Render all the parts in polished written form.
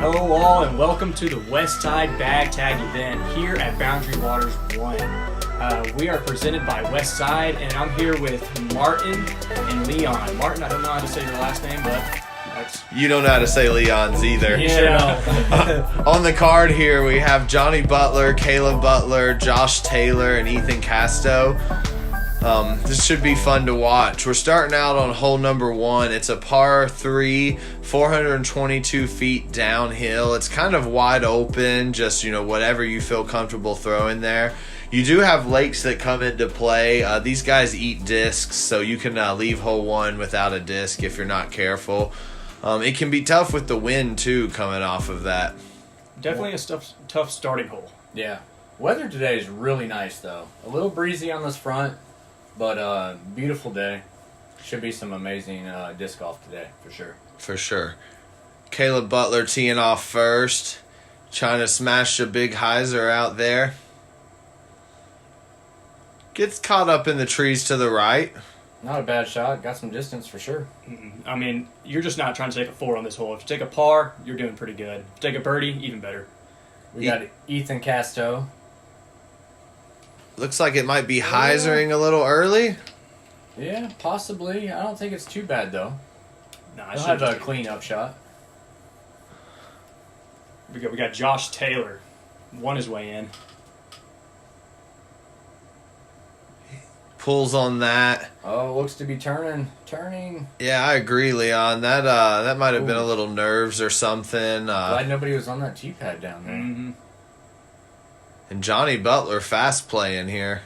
Hello all and welcome to the Westside Bag Tag event here at Boundary Waters 1. We are presented by Westside and I'm here with Martin and Leon. Martin, I don't know how to say your last name, but that's... You don't know how to say Leon's either. Yeah. On the card here we have Jonny Butler, Caleb Butler, Josh Taylor, and Ethan Casto. This should be fun to watch. We're starting out on hole number 1. It's a par 3, 422 feet downhill. It's kind of wide open, just, whatever you feel comfortable throwing there. You do have lakes that come into play. These guys eat discs, so you can leave hole 1 without a disc if you're not careful. It can be tough with the wind, too, coming off of that. Definitely a tough starting hole. Yeah. Weather today is really nice, though. A little breezy on this front. But beautiful day. Should be some amazing disc golf today, for sure. For sure. Caleb Butler teeing off first. Trying to smash a big hyzer out there. Gets caught up in the trees to the right. Not a bad shot. Got some distance for sure. I mean, you're just not trying to take a 4 on this hole. If you take a par, you're doing pretty good. If you take a birdie, even better. We got Ethan Casto. Looks like it might be hyzering a little early. Yeah, possibly. I don't think it's too bad, though. Nah, He'll have a clean-up shot. We got Josh Taylor. Won his way in. Pulls on that. Oh, looks to be turning. Yeah, I agree, Leon. That might have been a little nerves or something. Glad nobody was on that tee pad down there. Mm-hmm. And Jonny Butler fast playing here.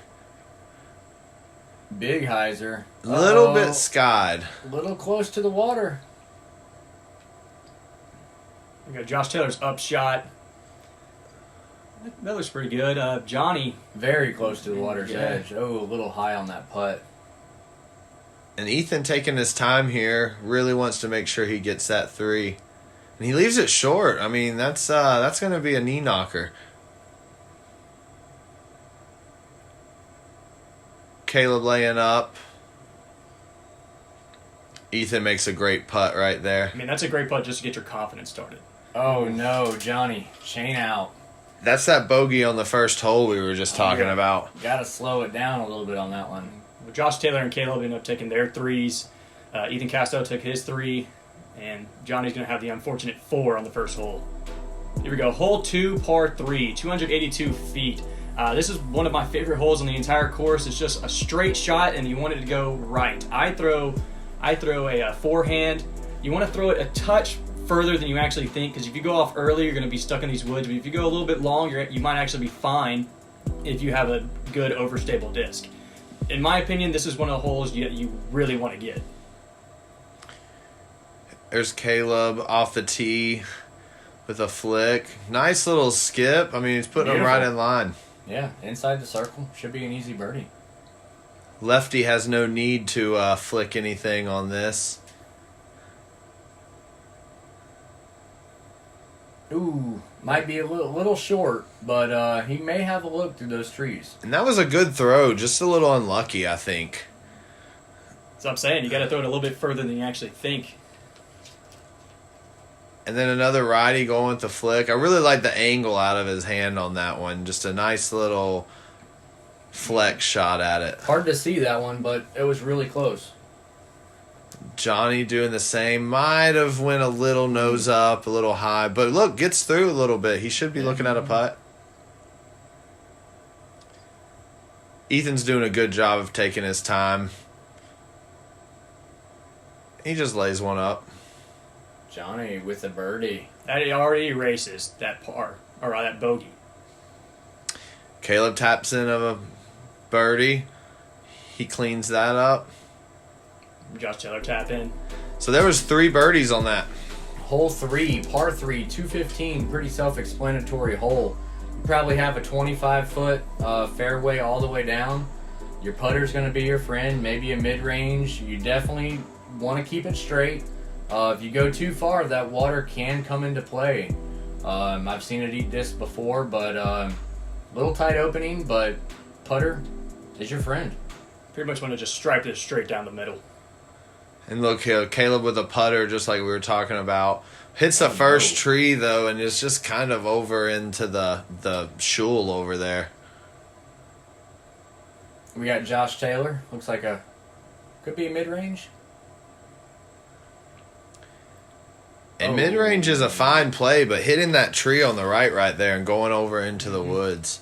Big hyzer. A little bit skied. A little close to the water. We got Josh Taylor's up shot. That looks pretty good. Johnny. Very close to the water's Yeah. edge. Oh, a little high on that putt. And Ethan taking his time here. Really wants to make sure he gets that 3. And he leaves it short. I mean, that's going to be a knee knocker. Caleb laying up. Ethan makes a great putt right there. I mean, that's a great putt just to get your confidence started. Oh, no, Johnny. Chain out. That's that bogey on the first hole we were just talking about. Got to slow it down a little bit on that one. Well, Josh Taylor and Caleb ended up taking their 3s. Ethan Casto took his 3. And Johnny's going to have the unfortunate 4 on the first hole. Here we go. Hole 2, par 3, 282 feet. This is one of my favorite holes on the entire course. It's just a straight shot, and you want it to go right. I throw a forehand. You want to throw it a touch further than you actually think, because if you go off early, you're going to be stuck in these woods. But if you go a little bit longer, you might actually be fine if you have a good overstable disc. In my opinion, this is one of the holes you really want to get. There's Caleb off the tee with a flick. Nice little skip. I mean, he's putting him right in line. Yeah, inside the circle. Should be an easy birdie. Lefty has no need to flick anything on this. Ooh, might be a little short, but he may have a look through those trees. And that was a good throw, just a little unlucky, I think. So I'm saying you got to throw it a little bit further than you actually think. And then another righty going with the flick. I really like the angle out of his hand on that one. Just a nice little flex shot at it. Hard to see that one, but it was really close. Johnny doing the same. Might have went a little nose up, a little high. But look, gets through a little bit. He should be looking at a putt. Ethan's doing a good job of taking his time. He just lays one up. Johnny with a birdie. That already erases that par, or that bogey. Caleb taps in of a birdie. He cleans that up. Josh Taylor tap in. So there was 3 birdies on that. Hole 3, par 3, 215. Pretty self-explanatory hole. You probably have a 25-foot fairway all the way down. Your putter's going to be your friend. Maybe a mid-range. You definitely want to keep it straight. If you go too far, that water can come into play. I've seen it eat disc before, but little tight opening, but putter is your friend. Pretty much want to just stripe this straight down the middle. And look here, Caleb with a putter, just like we were talking about. Hits the first tree, though, and it's just kind of over into the shul over there. We got Josh Taylor. Looks like could be a mid-range. And mid-range is a fine play, but hitting that tree on the right there and going over into the woods.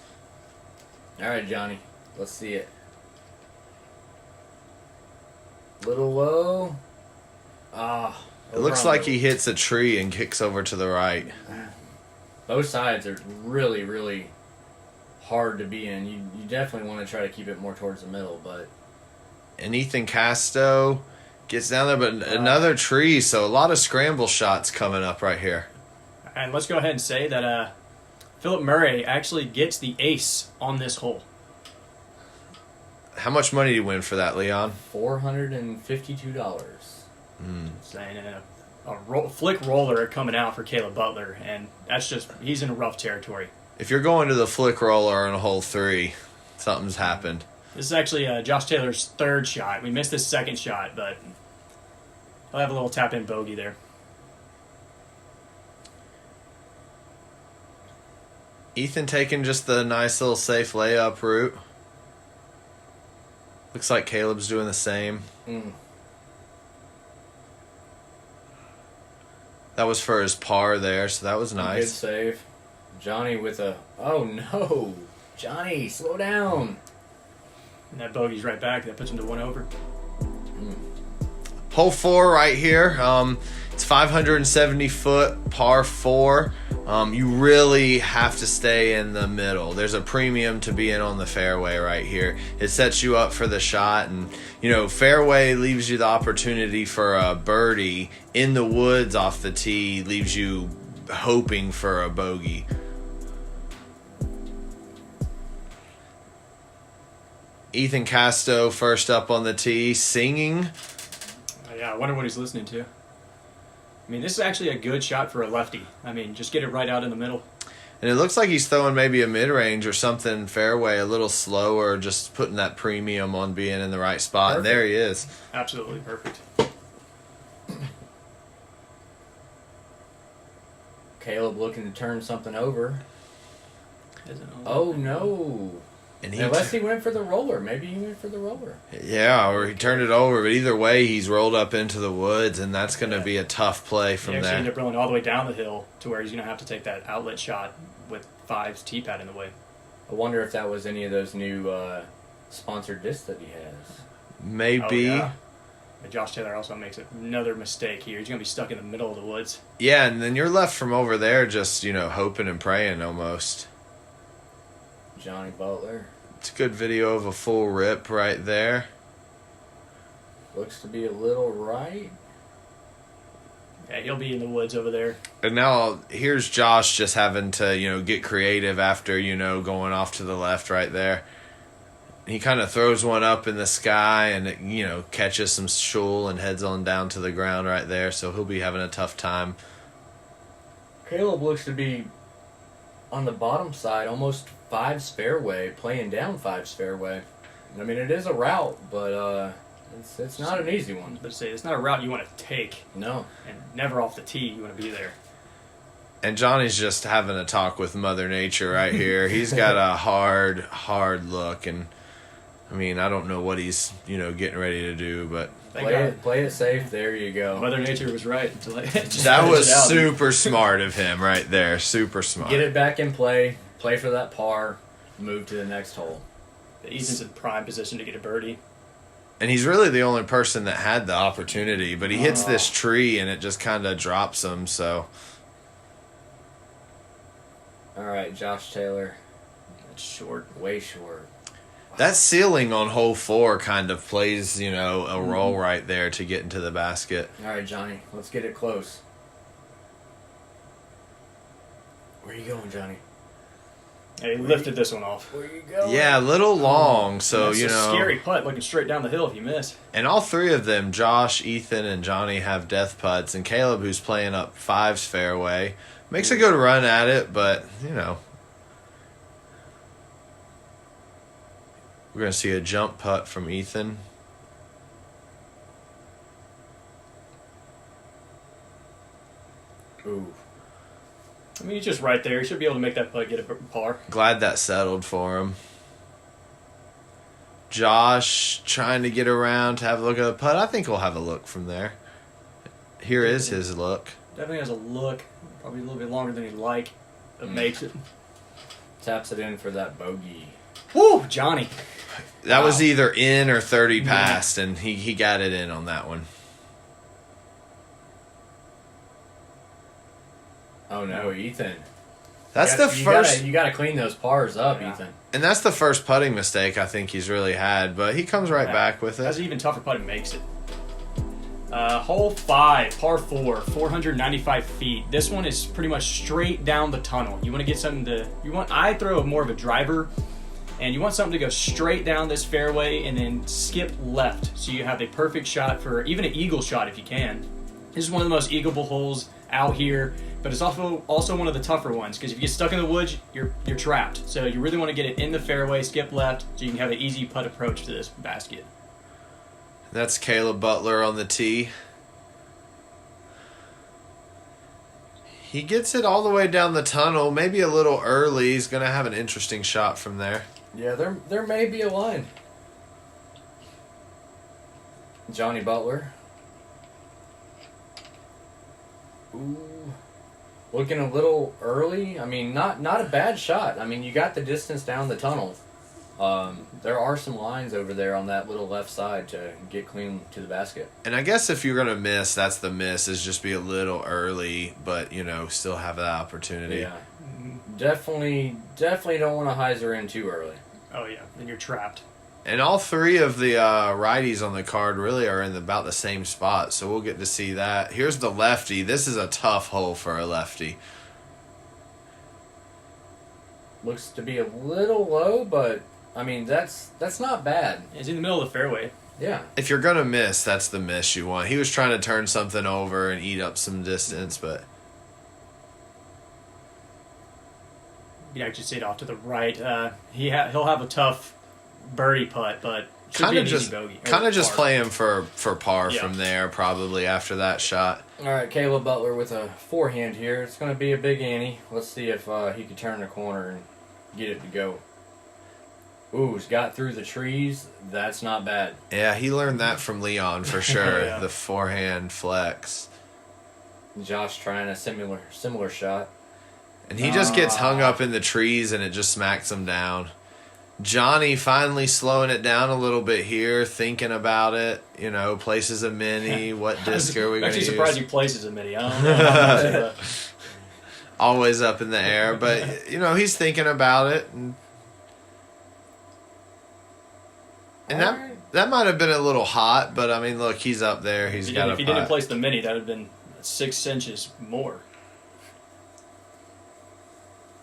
All right, Johnny. Let's see it. Little low. It looks like he hits a tree and kicks over to the right. Both sides are really, really hard to be in. You definitely want to try to keep it more towards the middle, but... And Ethan Casto gets down there, but another tree, so a lot of scramble shots coming up right here. And let's go ahead and say that Philip Murray actually gets the ace on this hole. How much money did he win for that, Leon? $452. Saying flick roller coming out for Caleb Butler, and that's just, he's in a rough territory. If you're going to the flick roller on hole 3, something's happened. This is actually Josh Taylor's third shot. We missed his second shot, but he'll have a little tap-in bogey there. Ethan taking just the nice little safe layup route. Looks like Caleb's doing the same. That was for his par there, so that was nice. Good save. Johnny with a... Oh, no. Johnny, slow down. And that bogey's right back. That puts him to 1 over. Hole 4 right here. It's 570 foot, par 4. You really have to stay in the middle. There's a premium to being on the fairway right here. It sets you up for the shot, and fairway leaves you the opportunity for a birdie. In the woods off the tee leaves you hoping for a bogey. Ethan Casto first up on the tee, singing. Yeah, I wonder what he's listening to. I mean, this is actually a good shot for a lefty. I mean, just get it right out in the middle. And it looks like he's throwing maybe a mid-range or something fairway, a little slower, just putting that premium on being in the right spot. Perfect. And there he is. Absolutely perfect. Caleb looking to turn something over. Oh, no. And Unless he went for the roller. Maybe he went for the roller. Yeah, or he turned it over. But either way, he's rolled up into the woods, and that's going to be a tough play from he actually there. ended up rolling all the way down the hill to where he's going to have to take that outlet shot with 5's tee pad in the way. I wonder if that was any of those new sponsored discs that he has. Maybe. Oh, yeah. But Josh Taylor also makes another mistake here. He's going to be stuck in the middle of the woods. Yeah, and then you're left from over there just, hoping and praying almost. Jonny Butler. It's a good video of a full rip right there. Looks to be a little right. Yeah, he'll be in the woods over there. And now here's Josh just having to, get creative after, going off to the left right there. He kind of throws one up in the sky and it, catches some shoal and heads on down to the ground right there. So he'll be having a tough time. Caleb looks to be on the bottom side, almost 5's fairway, playing down 5's fairway. I mean, it is a route, but it's not an easy one. Let's say it's not a route you want to take. No. And never off the tee. You want to be there. And Johnny's just having a talk with Mother Nature right here. He's got a hard look, and I mean, I don't know what he's getting ready to do, but play it safe. There you go. Mother Nature was right. That was super smart of him right there. Super smart. Get it back in play. Play for that par. Move to the next hole. Ethan's in prime position to get a birdie. And he's really the only person that had the opportunity, but he hits this tree and it just kind of drops him. So. All right, Josh Taylor. That's short. Way short. That ceiling on hole 4 kind of plays, a role right there to get into the basket. All right, Johnny, let's get it close. Where you going, Johnny? Yeah, he lifted this one off. Where you going? Yeah, a little long, so, It's a scary putt looking straight down the hill if you miss. And all three of them, Josh, Ethan, and Johnny, have death putts. And Caleb, who's playing up 5's fairway, makes a good run at it, but, we're going to see a jump putt from Ethan. Ooh. I mean, he's just right there. He should be able to make that putt get a par. Glad that settled for him. Josh trying to get around to have a look at the putt. I think we'll have a look from there. Here is his look. Definitely has a look. Probably a little bit longer than he'd like. But makes it. Taps it in for that bogey. Woo! Johnny. That was either in or 30 past, and he got it in on that one. Oh no, Ethan. That's the first, You gotta clean those pars up, Yeah. Ethan. and that's the first putting mistake I think he's really had. But he comes right back with That's it. an even tougher putt and makes it. Hole 5, par 4, 495 feet. This one is pretty much straight down the tunnel. You want to get something to. I throw more of a driver, and you want something to go straight down this fairway and then skip left, so you have a perfect shot for even an eagle shot if you can. This is one of the most eagleable holes out here, but it's also one of the tougher ones because if you get stuck in the woods, you're trapped. So you really want to get it in the fairway, skip left, so you can have an easy putt approach to this basket. That's Caleb Butler on the tee. He gets it all the way down the tunnel, maybe a little early. He's going to have an interesting shot from there. Yeah, there may be a line. Jonny Butler. Ooh. Looking a little early. I mean, not a bad shot. I mean, you got the distance down the tunnel. There are some lines over there on that little left side to get clean to the basket. And I guess if you're going to miss, that's the miss, is just be a little early, but, still have that opportunity. Yeah. Definitely don't want to hyzer in too early. Oh yeah, then you're trapped. And all three of the righties on the card really are in about the same spot, so we'll get to see that. Here's the lefty. This is a tough hole for a lefty. Looks to be a little low, but I mean that's not bad. It's in the middle of the fairway. Yeah. If you're going to miss, that's the miss you want. He was trying to turn something over and eat up some distance, but You can actually see it off to the right. He'll have a tough birdie putt, but should be an easy bogey. Kind of just par. play him for par Yeah. from there, probably after that shot. All right, Caleb Butler with a forehand here. It's going to be a big ante. Let's see if he can turn the corner and get it to go. Ooh, he's got through the trees. That's not bad. Yeah, he learned that from Leon for sure. Yeah. The forehand flex. Josh trying a similar shot. And he just gets hung up in the trees and it just smacks him down. Johnny finally slowing it down a little bit here, thinking about it. Places a mini. What disc are we going to use? Actually surprised he places a mini. I don't know how much of a- Always up in the air. But, he's thinking about it. And that might have been a little hot, but, I mean, look, he's up there. He's got if he didn't place the mini, that would have been 6 inches more.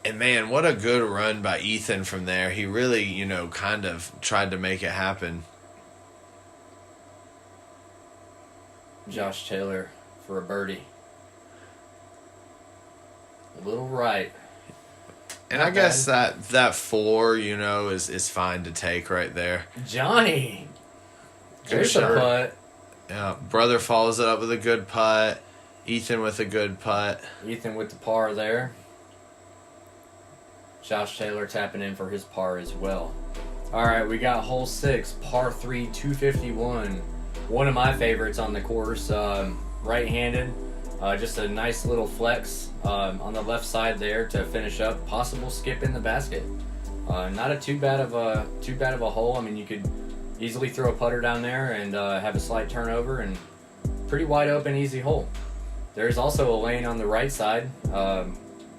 And man, what a good run by Ethan from there. He really, kind of tried to make it happen. Josh Taylor for a birdie. A little right. And Not I guess bad. that 4, is fine to take right there. Johnny. Good There's a shot. putt. Yeah, brother follows it up with a good putt. Ethan with a good putt. Ethan with the par there. Josh Taylor tapping in for his par as well. All right, we got hole 6, par 3, 251. One of my favorites on the course, right-handed. Just a nice little flex on the left side there to finish up. Possible skip in the basket. Not a too bad of a hole. I mean, you could easily throw a putter down there and have a slight turnover, and pretty wide open, easy hole. There's also a lane on the right side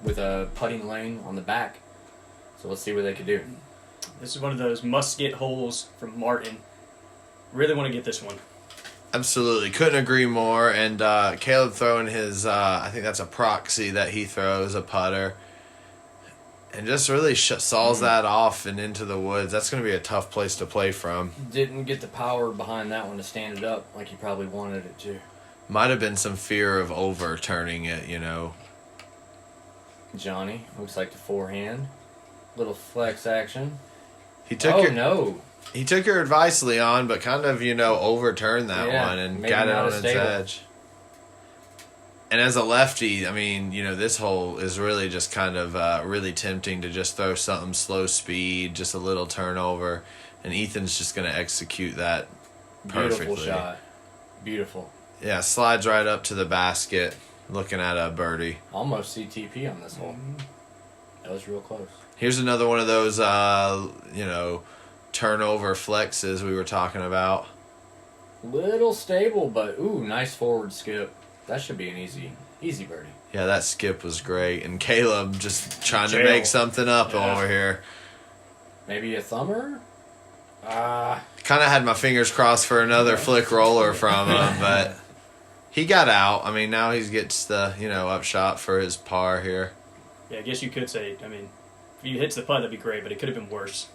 with a putting lane on the back. So let's see what they could do. This is one of those must-get holes from Martin. Really want to get this one. Absolutely. Couldn't agree more. And Caleb throwing his, I think that's a proxy that he throws, a putter. And just really saws that off and into the woods. That's going to be a tough place to play from. Didn't get the power behind that one to stand it up like he probably wanted it to. Might have been some fear of overturning it, Johnny, looks like the forehand. Little flex action. He took He took your advice, Leon, but kind of, overturned that one and made got him it out on of its stable. edge. And as a lefty, I mean, this hole is really just kind of really tempting to just throw something slow speed, just a little turnover, and Ethan's just going to execute that perfectly. Beautiful shot. Beautiful. Yeah, slides right up to the basket, looking at a birdie. Almost CTP on this hole. That was real close. Here's another one of those, turnover flexes we were talking about. Little stable, but nice forward skip. That should be an easy birdie. Yeah, that skip was great. And Caleb just trying to make something up over here. Maybe a thumber? Kind of had my fingers crossed for another flick roller from him, but he got out. I mean, now he gets the, upshot for his par here. Yeah, I guess you could say, I mean, if he hits the putt, that'd be great, but it could have been worse.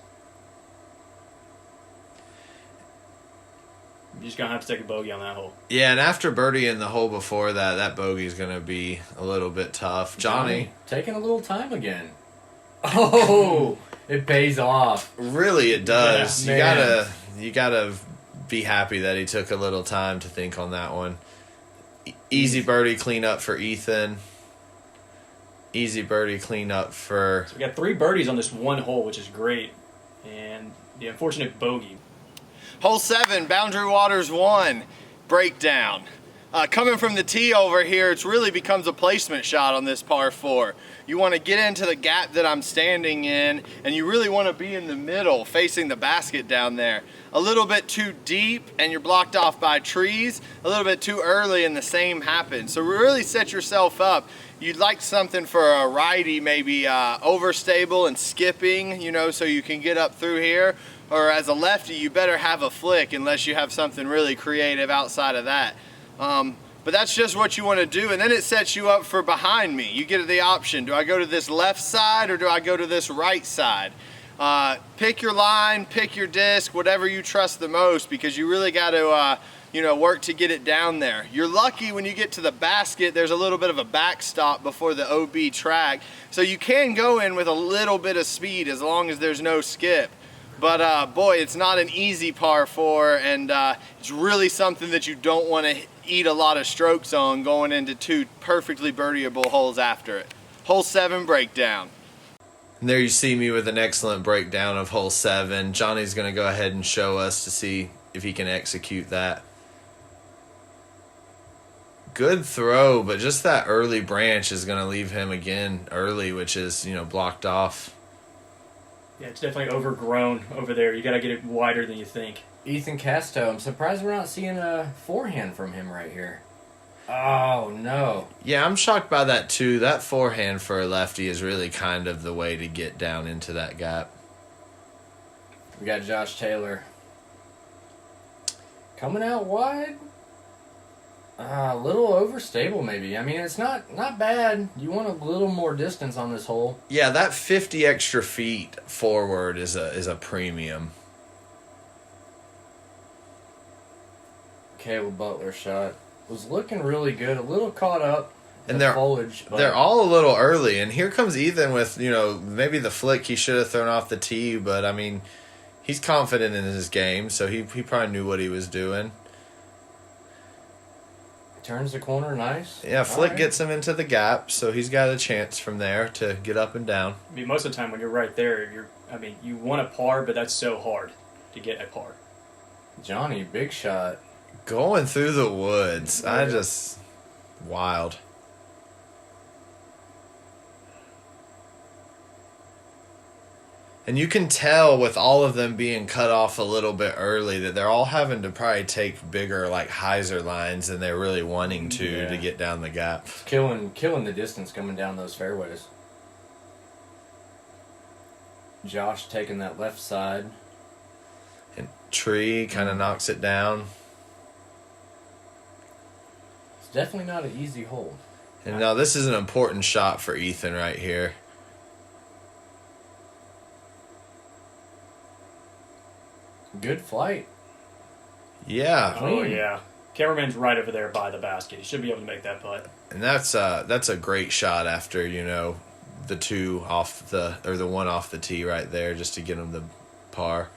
You're just going to have to take a bogey on that hole. Yeah, and after birdie in the hole before that, that bogey's going to be a little bit tough. Johnny. Taking a little time again. Oh, it pays off. Really, it does. Yeah, you gotta be happy that he took a little time to think on that one. Easy birdie cleanup for Ethan. Easy birdie cleanup for... So we got 3 birdies on this one hole, which is great. And the unfortunate bogey. Hole 7, Boundary Waters 1, breakdown. Coming from the tee over here, it really becomes a placement shot on this par 4. You want to get into the gap that I'm standing in, and you really want to be in the middle, facing the basket down there. A little bit too deep, and you're blocked off by trees. A little bit too early, and the same happens. So really set yourself up. You'd like something for a righty, maybe overstable and skipping, so you can get up through here. Or as a lefty, you better have a flick unless you have something really creative outside of that. But that's just what you want to do, and then it sets you up for behind me. You get the option. Do I go to this left side or do I go to this right side? Pick your line, pick your disc, whatever you trust the most, because you really got to work to get it down there. You're lucky when you get to the basket, there's a little bit of a backstop before the OB track, so you can go in with a little bit of speed as long as there's no skip. But boy, it's not an easy par 4, and it's really something that you don't want to eat a lot of strokes on going into 2 perfectly birdieable holes after it. Hole 7 breakdown. And there you see me with an excellent breakdown of hole 7. Johnny's going to go ahead and show us to see if he can execute that. Good throw, but just that early branch is going to leave him again early, which is, blocked off. Yeah, it's definitely overgrown over there. You got to get it wider than you think. Ethan Casto, I'm surprised we're not seeing a forehand from him right here. Oh, no. Yeah, I'm shocked by that too. That forehand for a lefty is really kind of the way to get down into that gap. We got Josh Taylor. Coming out wide. A little overstable maybe. I mean, it's not bad. You want a little more distance on this hole. Yeah, that 50 extra feet forward is a premium. Caleb Butler shot was looking really good. A little caught up in And the foliage. But they're all a little early. And here comes Ethan with, maybe the flick he should have thrown off the tee. But, I mean, he's confident in his game, so he probably knew what he was doing. turns the corner nice. Yeah, flick gets him into the gap, so he's got a chance from there to get up and down. I mean, most of the time when you're right there, you want a par, but that's so hard to get a par. Jonny, big shot. Going through the woods. Yeah. Wild. And you can tell with all of them being cut off a little bit early that they're all having to probably take bigger, like, hyzer lines than they're really wanting to get down the gap. Killing the distance coming down those fairways. Josh taking that left side. And Tree kind of knocks it down. It's definitely not an easy hole. And now this is an important shot for Ethan right here. Good flight. Yeah. Oh, yeah. Cameraman's right over there by the basket. He should be able to make that putt. And that's a great shot after, the two off the one off the tee right there just to get him the par.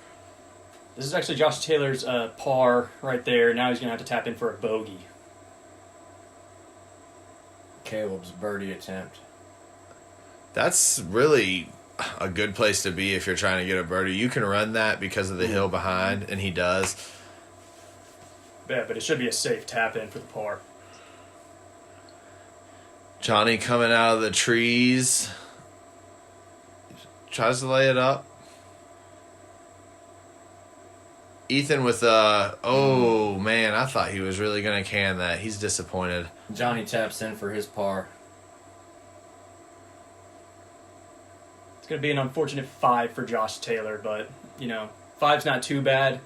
This is actually Josh Taylor's par right there. Now he's going to have to tap in for a bogey. Caleb's birdie attempt. That's really a good place to be if you're trying to get a birdie. You can run that because of the hill behind, and he does. Yeah, but it should be a safe tap in for the par. Jonny coming out of the trees. Tries to lay it up. Ethan with oh man, I thought he was really going to can that. He's disappointed. Jonny taps in for his par. It's going to be an unfortunate 5 for Josh Taylor, but, 5's not too bad.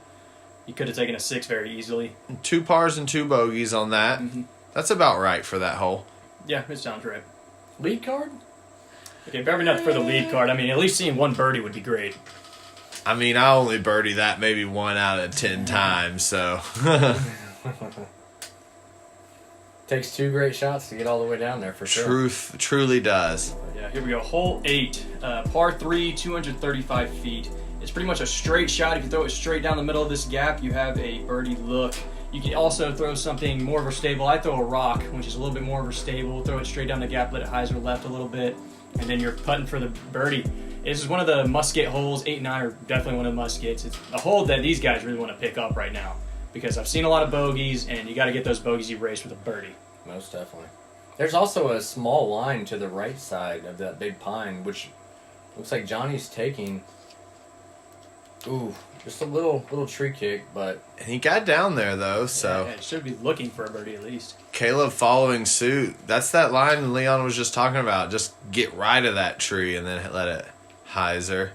He could have taken a 6 very easily. 2 pars and 2 bogeys on that. Mm-hmm. That's about right for that hole. Yeah, it sounds right. Lead card? Okay, probably not for the lead card. I mean, at least seeing one birdie would be great. I mean, I only birdie that maybe 1 out of 10 times, so. Takes 2 great shots to get all the way down there for sure. Truly does. But yeah, here we go. Hole 8, par 3, 235 feet. It's pretty much a straight shot. If you throw it straight down the middle of this gap, you have a birdie look. You can also throw something more of a stable. I throw a rock, which is a little bit more of a stable. Throw it straight down the gap, let it hyzer left a little bit, and then you're putting for the birdie. This is one of the musket holes. 8 and 9 are definitely one of the muskets. It's a hole that these guys really want to pick up right now because I've seen a lot of bogeys, and you got to get those bogeys erased with a birdie. Most definitely. There's also a small line to the right side of that big pine, which looks like Johnny's taking. Ooh, just a little tree kick, but... And he got down there, though, so... Yeah, should be looking for a birdie at least. Caleb following suit. That's that line Leon was just talking about. Just get right of that tree and then let it hyzer.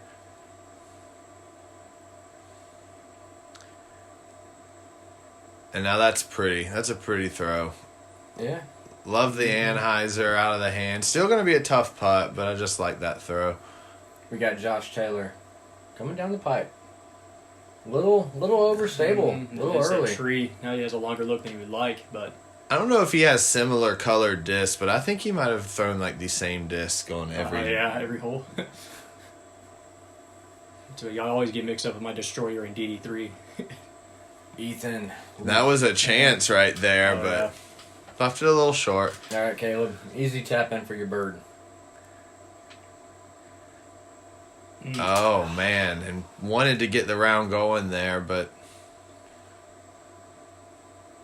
And now that's pretty. That's a pretty throw. Yeah. Love the Anheuser out of the hand. Still going to be a tough putt, but I just like that throw. We got Josh Taylor coming down the pipe. Little overstable. A little early. That tree. Now he has a longer look than he would like, but... I don't know if he has similar colored discs, but I think he might have thrown like the same disc on every... every hole. So you always get mixed up with my Destroyer and DD3. Ethan. That was a chance right there, but yeah. Left it a little short. All right, Caleb. Easy tap in for your bird. Oh, man. And wanted to get the round going there, but...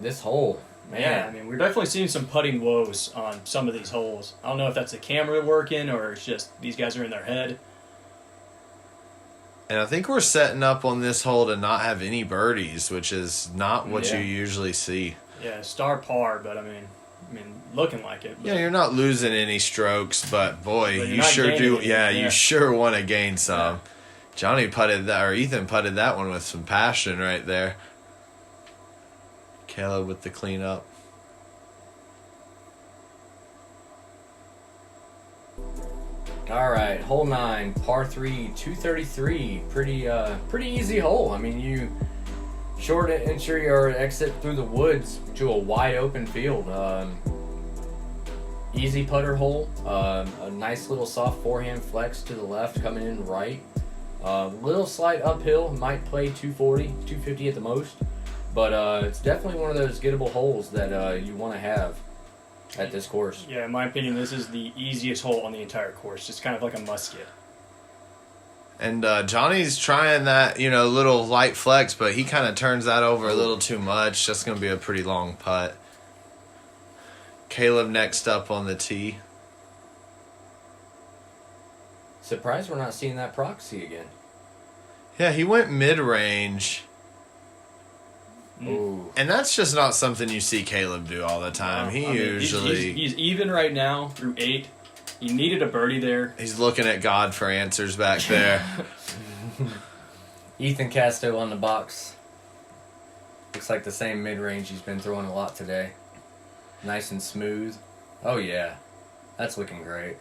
This hole, man. Yeah, I mean, we're definitely seeing some putting woes on some of these holes. I don't know if that's the camera working or it's just these guys are in their head. And I think we're setting up on this hole to not have any birdies, which is not what you usually see. Yeah, star par, but I mean, looking like it. But. Yeah, you're not losing any strokes, but boy, But you sure do. Yeah, You sure want to gain some. Yeah. Jonny putted that, or Ethan putted that one with some passion right there. Caleb with the cleanup. All right, hole 9, par 3, 233. Pretty easy hole. I mean, you short entry or exit through the woods to a wide open field. Easy putter hole. A nice little soft forehand flex to the left, coming in right. Little slight uphill, might play 240, 250 at the most. But it's definitely one of those gettable holes that you want to have at this course. Yeah, in my opinion, this is the easiest hole on the entire course. Just kind of like a musket. And Johnny's trying that, little light flex, but he kind of turns that over a little too much. That's going to be a pretty long putt. Caleb next up on the tee. Surprised we're not seeing that proxy again. Yeah, he went mid-range. Ooh. And that's just not something you see Caleb do all the time. He's even right now through 8. He needed a birdie there. He's looking at God for answers back there. Ethan Casto on the box. Looks like the same mid-range he's been throwing a lot today. Nice and smooth. Oh, yeah. That's looking great.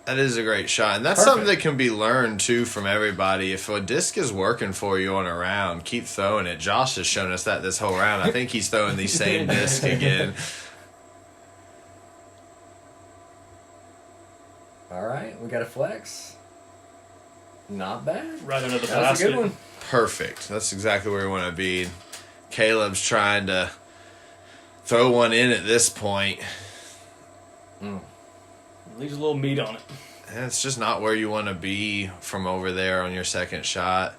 That is a great shot. And that's something that can be learned, too, from everybody. If a disc is working for you on a round, keep throwing it. Josh has shown us that this whole round. I think he's throwing the same disc again. All right, we got a flex. Not bad. Right under the That was a good one. Perfect. That's exactly where we want to be. Caleb's trying to throw one in at this point. leaves a little meat on it. And it's just not where you want to be from over there on your second shot.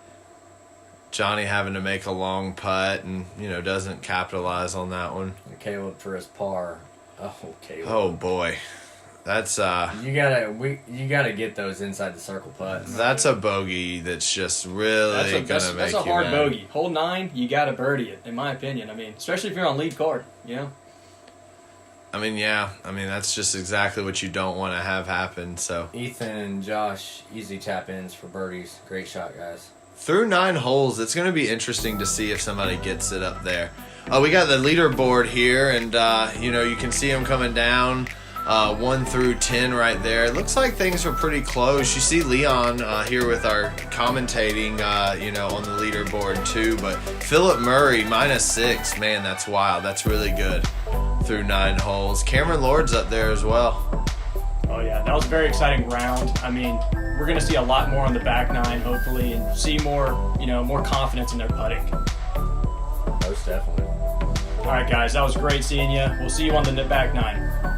Jonny having to make a long putt and, doesn't capitalize on that one. Caleb for his par. Oh, Caleb. Oh, boy. That's You gotta get those inside the circle putts. that's a bogey that's just really going to make you That's a hard mad. bogey. Hole 9, you got to birdie it, in my opinion. I mean, especially if you're on lead card, I mean, yeah. I mean, that's just exactly what you don't want to have happen. So Ethan and Josh, easy tap ins for birdies. Great shot, guys. through 9 holes, it's going to be interesting to see if somebody gets it up there. We got the leaderboard here, and you can see them coming down 1 through 10 right there. It looks like things are pretty close. You see Leon here with our commentating, on the leaderboard too. But Philip Murray -6, man, that's wild. That's really good through 9 holes. Cameron Lord's up there as well. Oh, yeah, that was a very exciting round. I mean, we're going to see a lot more on the back 9, hopefully, and see more confidence in their putting. Most definitely. All right, guys, that was great seeing you. We'll see you on the back 9.